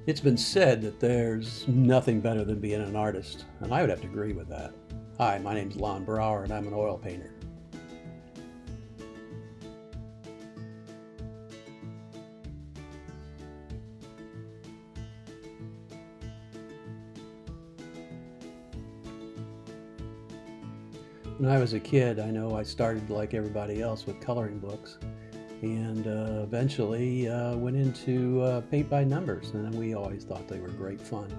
It's been said that there's nothing better than being an artist, and I would have to agree with that. Hi, my name's Lon Brower, and I'm an oil painter. When I was a kid, I know I started like everybody else with coloring books, and eventually went into paint by numbers, and we always thought they were great fun.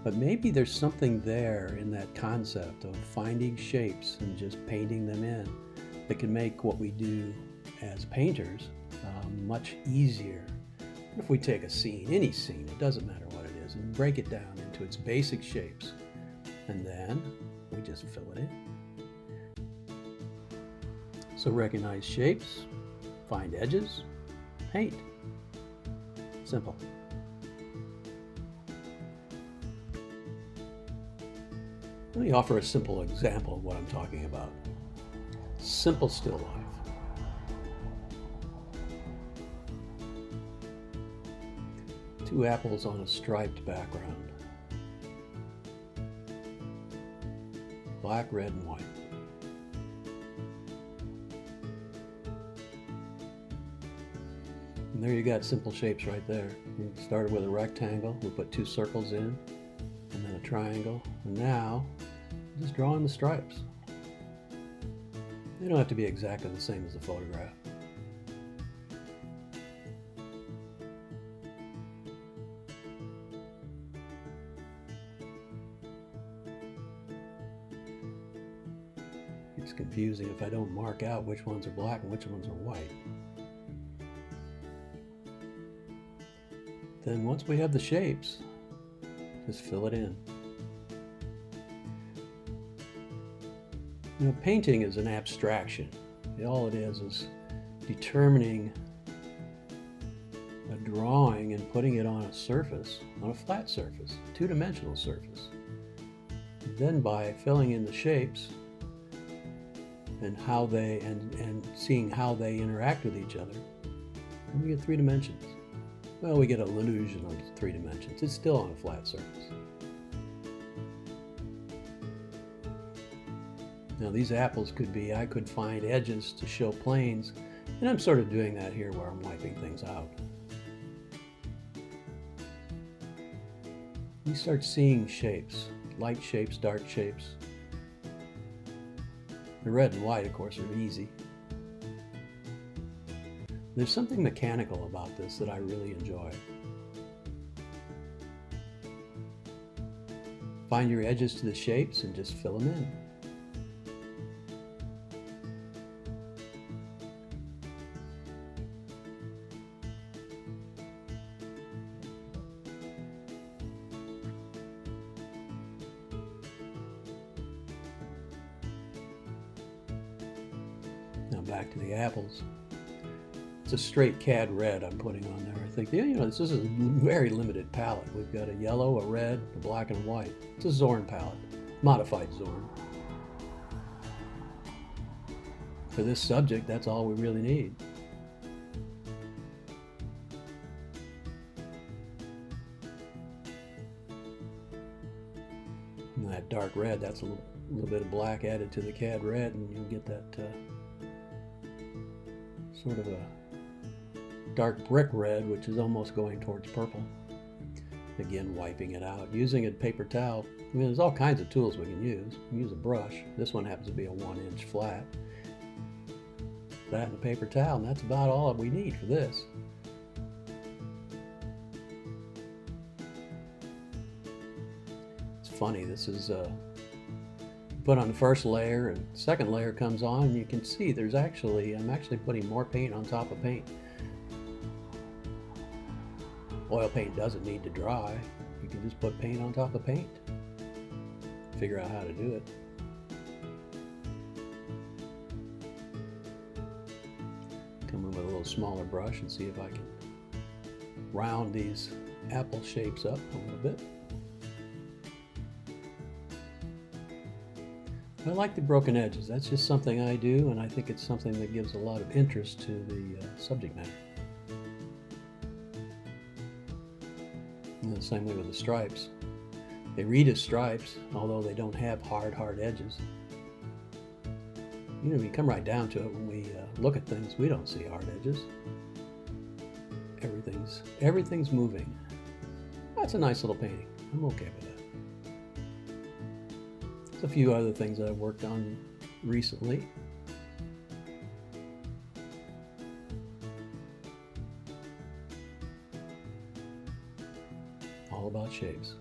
But maybe there's something there in that concept of finding shapes and just painting them in that can make what we do as painters much easier. If we take a scene, any scene, it doesn't matter what it is, and break it down into its basic shapes, and then we just fill it in. So recognize shapes, find edges, paint. Simple. Let me offer a simple example of what I'm talking about. Simple still life. Two apples on a striped background. Black, red, and white. And there you got simple shapes right there. We started with a rectangle, we put two circles in, and then a triangle, and now just drawing the stripes. They don't have to be exactly the same as the photograph. It's confusing if I don't mark out which ones are black and which ones are white. Then once we have the shapes, just fill it in. You know, painting is an abstraction. All it is determining a drawing and putting it on a surface, on a flat surface, two-dimensional surface. Then by filling in the shapes and how they and seeing how they interact with each other, then we get three dimensions. Well, we get an illusion of three dimensions. It's still on a flat surface. Now these apples could be, I could find edges to show planes, and I'm sort of doing that here where I'm wiping things out. You start seeing shapes, light shapes, dark shapes. The red and white, of course, are easy. There's something mechanical about this that I really enjoy. Find your edges to the shapes and just fill them in. Now back to the apples. It's a straight cad red I'm putting on there. I think, this is a very limited palette. We've got a yellow, a red, a black, and white. It's a Zorn palette, modified Zorn. For this subject, that's all we really need. And that dark red, that's a little bit of black added to the cad red, and you'll get that sort of a dark brick red, which is almost going towards purple. Again, wiping it out, using a paper towel. I mean, there's all kinds of tools we can use. You can use a brush. This one happens to be a 1-inch flat. That and a paper towel, and that's about all we need for this. It's funny, this is put on the first layer, and the second layer comes on, and you can see I'm actually putting more paint on top of paint. Oil paint doesn't need to dry. You can just put paint on top of paint. Figure out how to do it. Come in with a little smaller brush and see if I can round these apple shapes up a little bit. I like the broken edges. That's just something I do, and I think it's something that gives a lot of interest to the subject matter. And the same way with the stripes. They read as stripes, although they don't have hard edges. You know, we come right down to it, when we look at things, we don't see hard edges. Everything's moving. That's a nice little painting. I'm okay with that. There's a few other things that I've worked on recently. All about shapes.